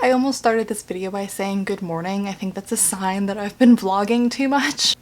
I almost started this video by saying good morning. I think that's a sign that I've been vlogging too much.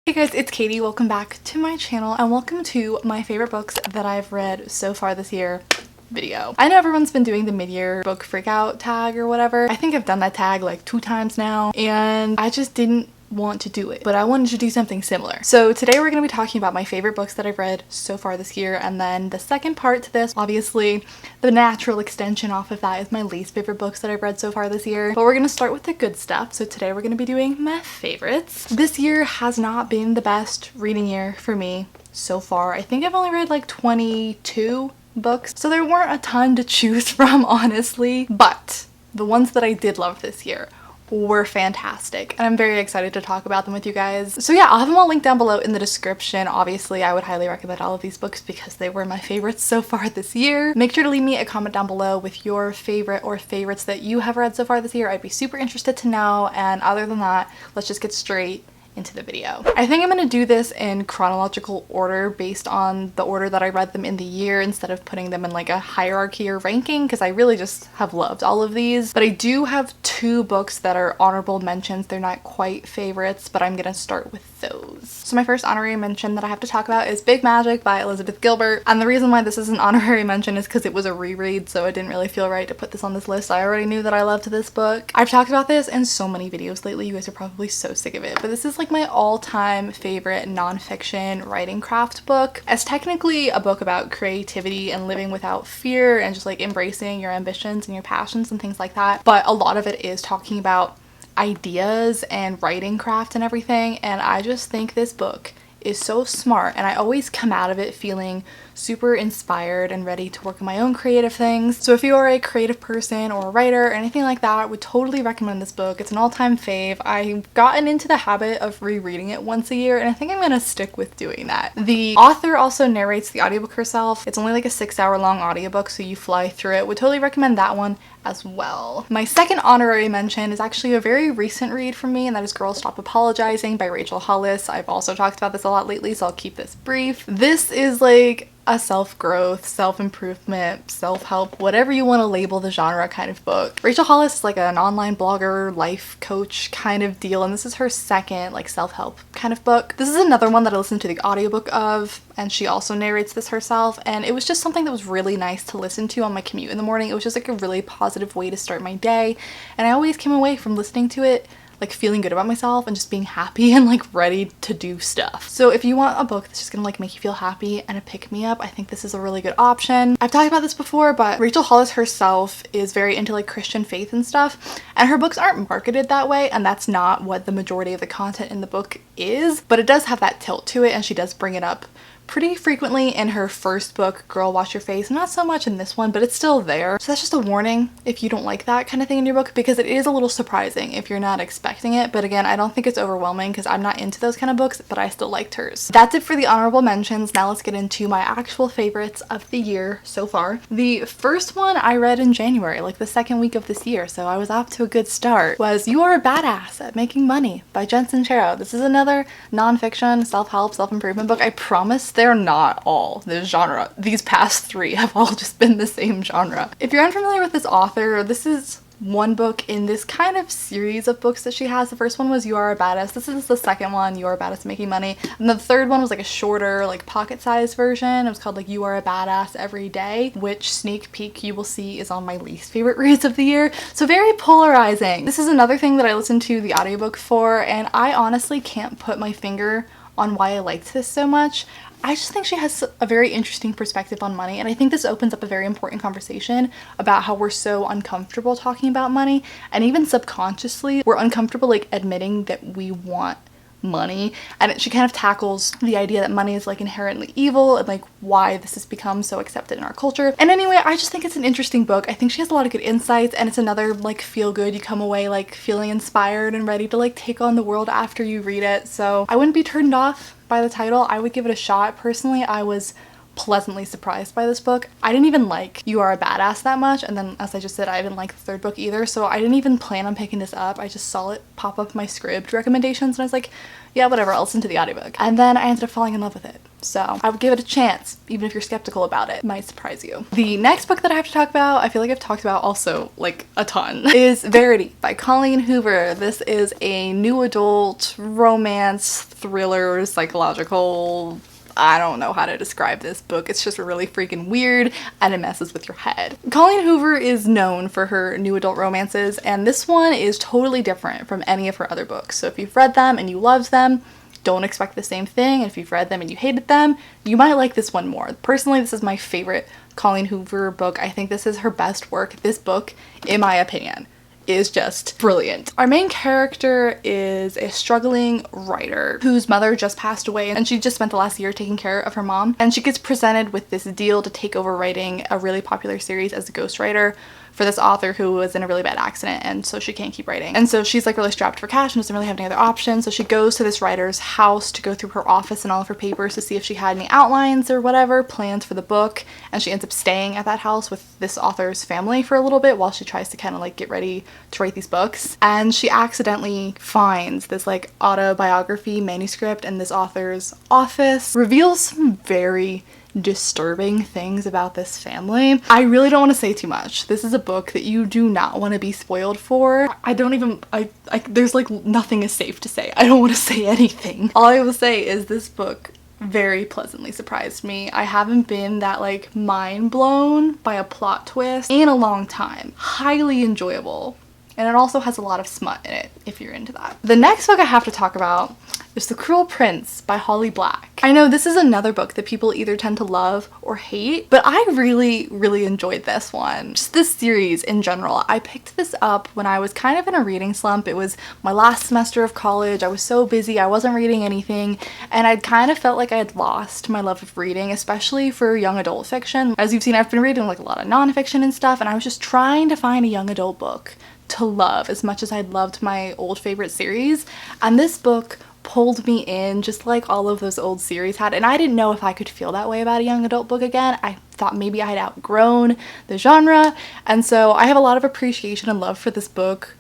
Hey guys, it's Katie. Welcome back to my channel and welcome to my favorite books that I've read so far this year video. I know everyone's been doing the mid-year book freakout tag or whatever. I think I've done that tag like 2 times now and I just didn't want to do it, but I wanted to do something similar. So today we're going to be talking about my favorite books that I've read so far this year, and then the second part to this, obviously the natural extension off of that, is my least favorite books that I've read so far this year. But we're going to start with the good stuff. So today we're going to be doing my favorites. This year has not been the best reading year for me so far. I think I've only read like 22 books, so there weren't a ton to choose from, honestly, but the ones that I did love this year were fantastic and I'm very excited to talk about them with you guys. So yeah, I'll have them all linked down below in the description. Obviously, I would highly recommend all of these books because they were my favorites so far this year. Make sure to leave me a comment down below with your favorite or favorites that you have read so far this year. I'd be super interested to know, and other than that, let's just get straight into the video. I think I'm going to do this in chronological order based on the order that I read them in the year instead of putting them in like a hierarchy or ranking, because I really just have loved all of these. But I do have 2 books that are honorable mentions. They're not quite favorites, but I'm gonna start with those. So my first honorary mention that I have to talk about is Big Magic by Elizabeth Gilbert, and the reason why this is an honorary mention is because it was a reread, so it didn't really feel right to put this on this list. I already knew that I loved this book. I've talked about this in so many videos lately. You guys are probably so sick of it, but this is like my all-time favorite nonfiction writing craft book. It's technically a book about creativity and living without fear and just like embracing your ambitions and your passions and things like that, but a lot of it is talking about ideas and writing craft and everything, and I just think this book is so smart, and I always come out of it feeling super inspired and ready to work on my own creative things. So if you are a creative person or a writer or anything like that, I would totally recommend this book. It's an all-time fave. I've gotten into the habit of rereading it once a year, and I think I'm gonna stick with doing that. The author also narrates the audiobook herself. It's only like a 6-hour-long audiobook, so you fly through it. Would totally recommend that one as well. My second honorary mention is actually a very recent read for me, and that is Girl Stop Apologizing by Rachel Hollis. I've also talked about this a lot lately, so I'll keep this brief. This is like a self-growth, self-improvement, self-help, whatever you want to label the genre kind of book. Rachel Hollis is like an online blogger, life coach kind of deal, and this is her second like self-help kind of book. This is another one that I listened to the audiobook of, and she also narrates this herself, and it was just something that was really nice to listen to on my commute in the morning. It was just like a really positive way to start my day, and I always came away from listening to it like feeling good about myself and just being happy and like ready to do stuff. So if you want a book that's just gonna like make you feel happy and a pick-me-up, I think this is a really good option. I've talked about this before, but Rachel Hollis herself is very into like Christian faith and stuff, and her books aren't marketed that way, and that's not what the majority of the content in the book is, but it does have that tilt to it, and she does bring it up pretty frequently in her first book, Girl Wash Your Face. Not so much in this one, but it's still there. So that's just a warning if you don't like that kind of thing in your book, because it is a little surprising if you're not expecting it. But again, I don't think it's overwhelming because I'm not into those kind of books, but I still liked hers. That's it for the honorable mentions. Now let's get into my actual favorites of the year so far. The first one I read in January, like the second week of this year, so I was off to a good start, was You Are a Badass at Making Money by Jen Sincero. This is another nonfiction, self-help, self-improvement book. I promise they're not all this genre. These past 3 have all just been the same genre. If you're unfamiliar with this author, this is one book in this kind of series of books that she has. The first one was You Are a Badass. This is the second one, You Are a Badass at Making Money. And the third one was like a shorter, like pocket-sized version. It was called like You Are a Badass Every Day, which sneak peek you will see is on my least favorite reads of the year. So very polarizing. This is another thing that I listened to the audiobook for, and I honestly can't put my finger on why I liked this so much. I just think she has a very interesting perspective on money, and I think this opens up a very important conversation about how we're so uncomfortable talking about money, and even subconsciously we're uncomfortable like admitting that we want money. And she kind of tackles the idea that money is like inherently evil and like why this has become so accepted in our culture. And anyway, I just think it's an interesting book. I think she has a lot of good insights, and it's another like feel good. You come away like feeling inspired and ready to like take on the world after you read it. So I wouldn't be turned off by the title. I would give it a shot. Personally, I was pleasantly surprised by this book. I didn't even like You Are a Badass that much, and then as I just said, I didn't like the third book either, so I didn't even plan on picking this up. I just saw it pop up my Scribd recommendations and I was like, yeah, whatever, I'll listen to the audiobook. And then I ended up falling in love with it. So I would give it a chance, even if you're skeptical about it. It might surprise you. The next book that I have to talk about, I feel like I've talked about also like a ton, is Verity by Colleen Hoover. This is a new adult romance, thriller, psychological, I don't know how to describe this book. It's just really freaking weird and it messes with your head. Colleen Hoover is known for her new adult romances, and this one is totally different from any of her other books. So if you've read them and you loved them, don't expect the same thing. And if you've read them and you hated them, you might like this one more. Personally, this is my favorite Colleen Hoover book. I think this is her best work. This book, in my opinion, is just brilliant. Our main character is a struggling writer whose mother just passed away, and she just spent the last year taking care of her mom, and she gets presented with this deal to take over writing a really popular series as a ghostwriter for this author who was in a really bad accident, and so she can't keep writing. And so she's like really strapped for cash and doesn't really have any other options, so she goes to this writer's house to go through her office and all of her papers to see if she had any outlines or whatever plans for the book, and she ends up staying at that house with this author's family for a little bit while she tries to kind of like get ready to write these books. And she accidentally finds this like autobiography manuscript in this author's office, reveals some very disturbing things about this family. I really don't want to say too much. This is a book that you do not want to be spoiled for. There's like nothing is safe to say. I don't want to say anything. All I will say is this book very pleasantly surprised me. I haven't been that like mind blown by a plot twist in a long time. Highly enjoyable. And it also has a lot of smut in it, if you're into that. The next book I have to talk about is The Cruel Prince by Holly Black. I know this is another book that people either tend to love or hate, but I really, really enjoyed this one. Just this series in general. I picked this up when I was kind of in a reading slump. It was my last semester of college. I was so busy, I wasn't reading anything, and I'd kind of felt like I had lost my love of reading, especially for young adult fiction. As you've seen, I've been reading like a lot of nonfiction and stuff, and I was just trying to find a young adult book to love as much as I'd loved my old favorite series, and this book pulled me in just like all of those old series had, and I didn't know if I could feel that way about a young adult book again. I thought maybe I had outgrown the genre, and so I have a lot of appreciation and love for this book,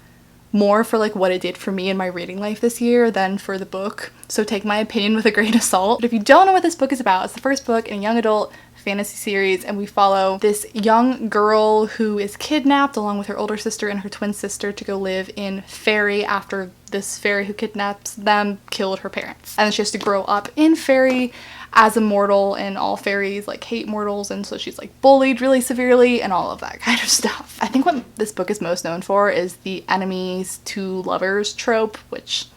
more for like what it did for me in my reading life this year than for the book, so take my opinion with a grain of salt. But if you don't know what this book is about, it's the first book in a young adult fantasy series, and we follow this young girl who is kidnapped along with her older sister and her twin sister to go live in Fairy after this fairy who kidnaps them killed her parents. And then she has to grow up in Fairy as a mortal, and all fairies like hate mortals, and so she's like bullied really severely and all of that kind of stuff. I think what this book is most known for is the enemies to lovers trope, which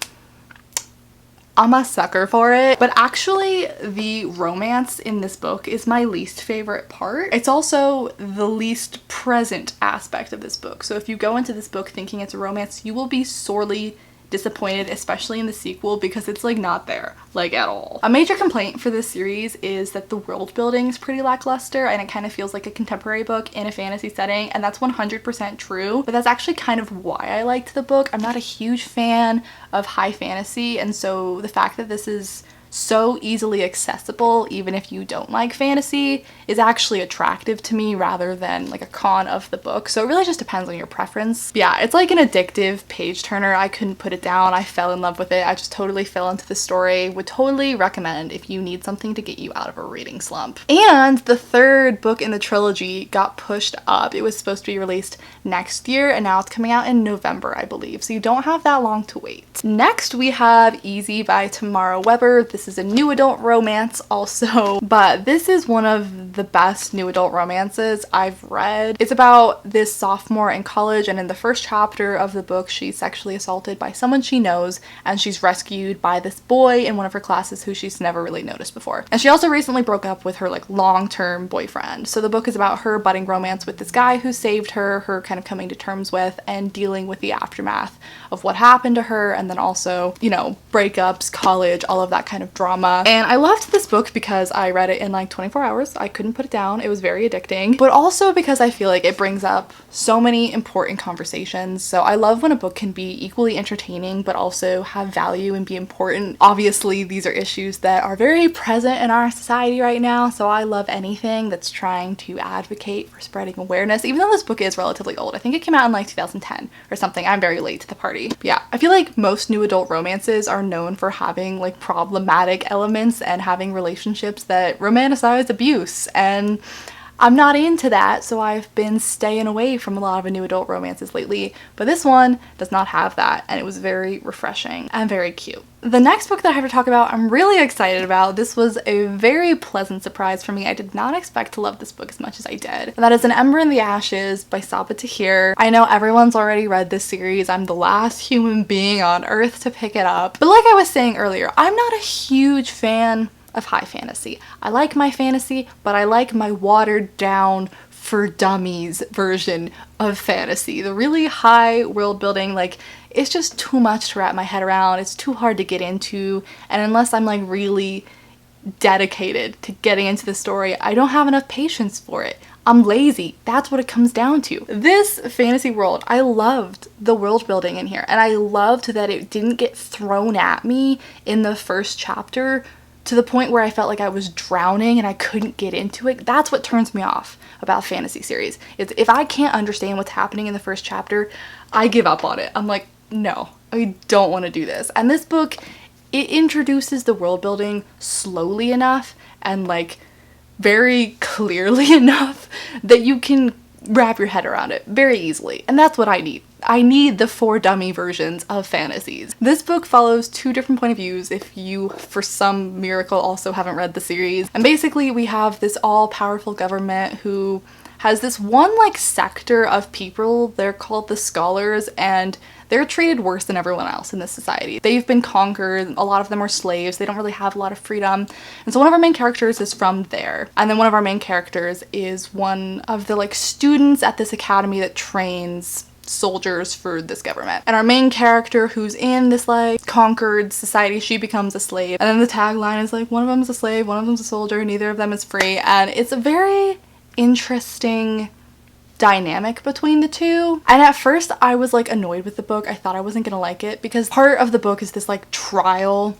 I'm a sucker for it. But actually, the romance in this book is my least favorite part. It's also the least present aspect of this book. So if you go into this book thinking it's a romance, you will be sorely disappointed, especially in the sequel, because it's like not there, like at all. A major complaint for this series is that the world building is pretty lackluster, and it kind of feels like a contemporary book in a fantasy setting, and that's 100% true, but that's actually kind of why I liked the book. I'm not a huge fan of high fantasy, and so the fact that this is so easily accessible, even if you don't like fantasy, is actually attractive to me rather than like a con of the book. So it really just depends on your preference. But yeah, it's like an addictive page turner. I couldn't put it down. I fell in love with it. I just totally fell into the story. Would totally recommend if you need something to get you out of a reading slump. And the third book in the trilogy got pushed up. It was supposed to be released next year, and now it's coming out in November, I believe. So you don't have that long to wait. Next, we have Easy by Tamara Weber. This is a new adult romance also, but this is one of the best new adult romances I've read. It's about this sophomore in college, and in the first chapter of the book, she's sexually assaulted by someone she knows, and she's rescued by this boy in one of her classes who she's never really noticed before. And she also recently broke up with her like long-term boyfriend. So the book is about her budding romance with this guy who saved her, her kind of coming to terms with and dealing with the aftermath of what happened to her, and then also, you know, breakups, college, all of that kind of of drama. And I loved this book because I read it in like 24 hours. I couldn't put it down. It was very addicting, but also because I feel like it brings up so many important conversations. So I love when a book can be equally entertaining but also have value and be important. Obviously, these are issues that are very present in our society right now, so I love anything that's trying to advocate for spreading awareness, even though this book is relatively old. I think it came out in like 2010 or something. I'm very late to the party. But yeah, I feel like most new adult romances are known for having like problematic elements and having relationships that romanticize abuse, and I'm not into that, so I've been staying away from a lot of new adult romances lately, but this one does not have that, and it was very refreshing and very cute. The next book that I have to talk about, I'm really excited about. This was a very pleasant surprise for me. I did not expect to love this book as much as I did. And that is An Ember in the Ashes by Sabaa Tahir. I know everyone's already read this series. I'm the last human being on earth to pick it up. But like I was saying earlier, I'm not a huge fan of high fantasy. I like my fantasy, but I like my watered down for dummies version of fantasy. The really high world building, like, it's just too much to wrap my head around. It's too hard to get into, and unless I'm like really dedicated to getting into the story, I don't have enough patience for it. I'm lazy. That's what it comes down to. This fantasy world, I loved the world building in here, and I loved that it didn't get thrown at me in the first chapter to the point where I felt like I was drowning and I couldn't get into it. That's what turns me off about fantasy series. It's if I can't understand what's happening in the first chapter, I give up on it. I'm like, no, I don't want to do this. And this book, it introduces the world building slowly enough and like very clearly enough that you can wrap your head around it very easily. And that's what I need. I need the for dummy versions of fantasies. This book follows two different point of views if you, for some miracle, also haven't read the series. And basically we have this all-powerful government who has this one like sector of people. They're called the scholars, and they're treated worse than everyone else in this society. They've been conquered. A lot of them are slaves. They don't really have a lot of freedom. And so one of our main characters is from there. And then one of our main characters is one of the like students at this academy that trains soldiers for this government. And our main character, who's in this like conquered society, she becomes a slave. And then the tagline is like, one of them is a slave, one of them's a soldier, neither of them is free. And it's a very interesting dynamic between the two. And at first I was like annoyed with the book. I thought I wasn't gonna like it because part of the book is this like trial,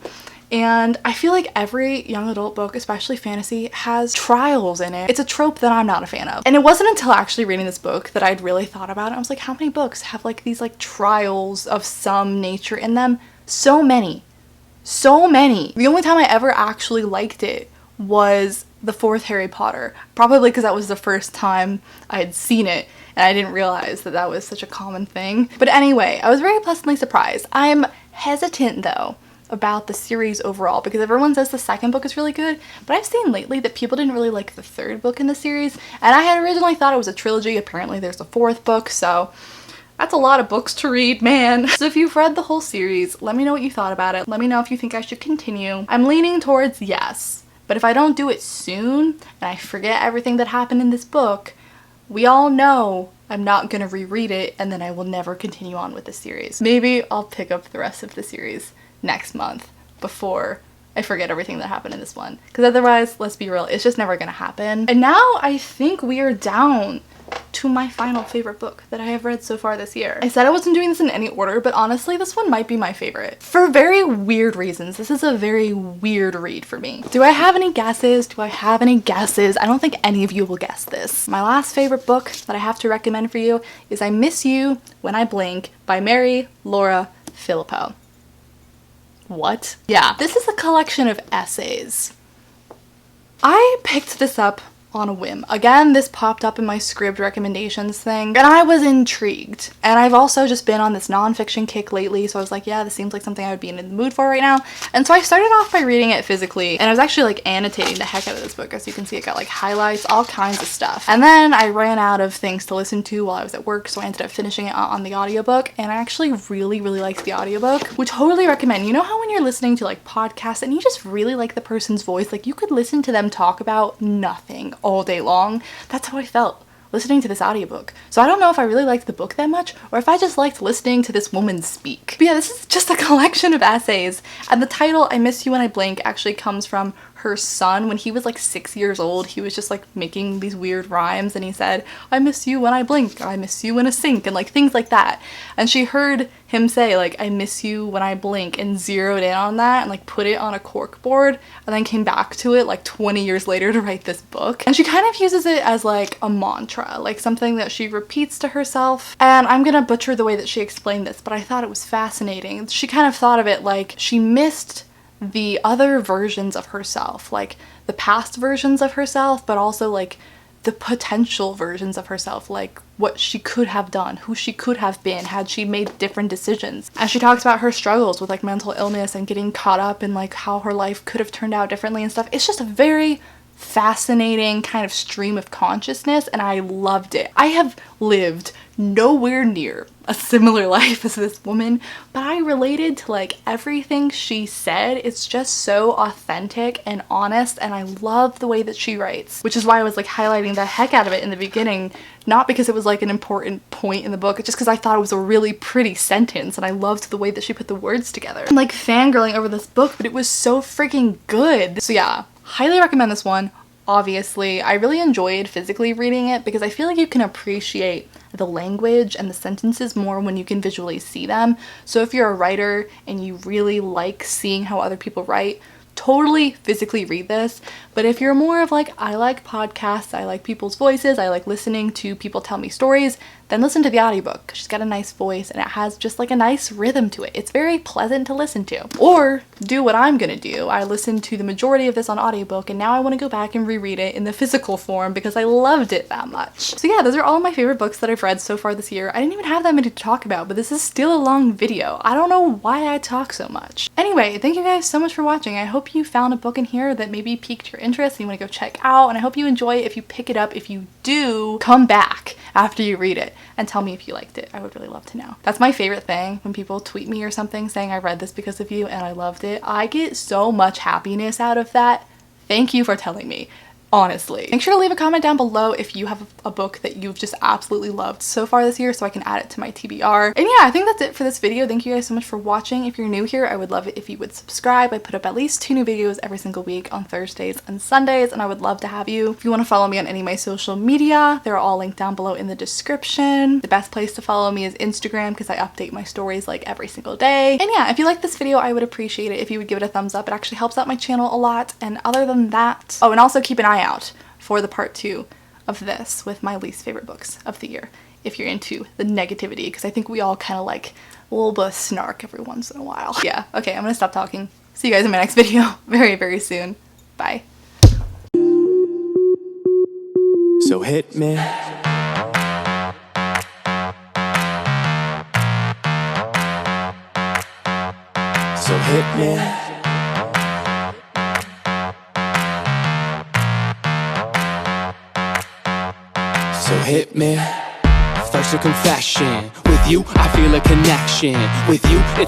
and I feel like every young adult book, especially fantasy, has trials in it. It's a trope that I'm not a fan of. And it wasn't until actually reading this book that I'd really thought about it. I was like, how many books have like these like trials of some nature in them? So many. So many. The only time I ever actually liked it was the fourth Harry Potter, probably because that was the first time I had seen it and I didn't realize that that was such a common thing. But anyway, I was very pleasantly surprised. I'm hesitant though about the series overall because everyone says the second book is really good, but I've seen lately that people didn't really like the third book in the series, and I had originally thought it was a trilogy. Apparently there's a fourth book, so that's a lot of books to read, man. So if you've read the whole series, let me know what you thought about it. Let me know if you think I should continue. I'm leaning towards yes. But if I don't do it soon, and I forget everything that happened in this book, we all know I'm not gonna reread it, and then I will never continue on with the series. Maybe I'll pick up the rest of the series next month before I forget everything that happened in this one. Because otherwise, let's be real, it's just never gonna happen. And now I think we are down to my final favorite book that I have read so far this year. I said I wasn't doing this in any order, but honestly this one might be my favorite. For very weird reasons. This is a very weird read for me. Do I have any guesses? Do I have any guesses? I don't think any of you will guess this. My last favorite book that I have to recommend for you is I Miss You When I Blink by Mary Laura Philippou. What? Yeah, this is a collection of essays. I picked this up on a whim. Again, this popped up in my Scribd recommendations thing, and I was intrigued. And I've also just been on this nonfiction kick lately, so I was like, yeah, this seems like something I would be in the mood for right now. And so I started off by reading it physically, and I was actually like annotating the heck out of this book. As you can see, it got like highlights, all kinds of stuff. And then I ran out of things to listen to while I was at work, so I ended up finishing it on the audiobook, and I actually really liked the audiobook. Would totally recommend. You know how when you're listening to like podcasts and you just really like the person's voice, like you could listen to them talk about nothing all day long? That's how I felt listening to this audiobook. So I don't know if I really liked the book that much or if I just liked listening to this woman speak. But yeah, this is just a collection of essays, and the title, I Miss You When I Blink, actually comes from her son. When he was like 6 years old, he was just like making these weird rhymes, and he said, I miss you when I blink, I miss you in a sink, and like things like that. And she heard him say like, I miss you when I blink, and zeroed in on that and like put it on a cork board, and then came back to it like 20 years later to write this book. And she kind of uses it as like a mantra, like something that she repeats to herself. And I'm gonna butcher the way that she explained this, but I thought it was fascinating. She kind of thought of it like she missed the other versions of herself, like the past versions of herself, but also like the potential versions of herself, like what she could have done, who she could have been had she made different decisions. And she talks about her struggles with like mental illness and getting caught up in like how her life could have turned out differently and stuff. It's just a very fascinating kind of stream of consciousness, and I loved it. I have lived nowhere near a similar life as this woman, but I related to like everything she said. It's just so authentic and honest, and I love the way that she writes, which is why I was like highlighting the heck out of it in the beginning, not because it was like an important point in the book, just because I thought it was a really pretty sentence and I loved the way that she put the words together. I'm like fangirling over this book, but it was so freaking good. So yeah, highly recommend this one. Obviously, I really enjoyed physically reading it because I feel like you can appreciate the language and the sentences more when you can visually see them. So if you're a writer and you really like seeing how other people write, totally physically read this. But if you're more of like, I like podcasts, I like people's voices, I like listening to people tell me stories, then listen to the audiobook. She's got a nice voice and it has just like a nice rhythm to it. It's very pleasant to listen to. Or do what I'm gonna do. I listened to the majority of this on audiobook, and now I want to go back and reread it in the physical form because I loved it that much. So yeah, those are all of my favorite books that I've read so far this year. I didn't even have that many to talk about, but this is still a long video. I don't know why I talk so much. Anyway, thank you guys so much for watching. I hope you found a book in here that maybe piqued your interest and you want to go check out, and I hope you enjoy it if you pick it up. If you do, come back after you read it and tell me if you liked it. I would really love to know. That's my favorite thing, when people tweet me or something saying I read this because of you and I loved it. I get so much happiness out of that. Thank you for telling me. Honestly. Make sure to leave a comment down below if you have a book that you've just absolutely loved so far this year so I can add it to my TBR. And yeah, I think that's it for this video. Thank you guys so much for watching. If you're new here, I would love it if you would subscribe. I put up at least 2 new videos every single week on Thursdays and Sundays, and I would love to have you. If you want to follow me on any of my social media, they're all linked down below in the description. The best place to follow me is Instagram because I update my stories like every single day. And yeah, if you like this video, I would appreciate it if you would give it a thumbs up. It actually helps out my channel a lot. And other than that, oh, and also keep an eye out for the part 2 of this with my least favorite books of the year if you're into the negativity, because I think we all kind of like a little bit of snark every once in a while. Yeah, okay, I'm gonna stop talking. See you guys in my next video very, very soon. Bye. So hit me. So hit me. So hit me. First a confession. With you, I feel a connection. With you, it's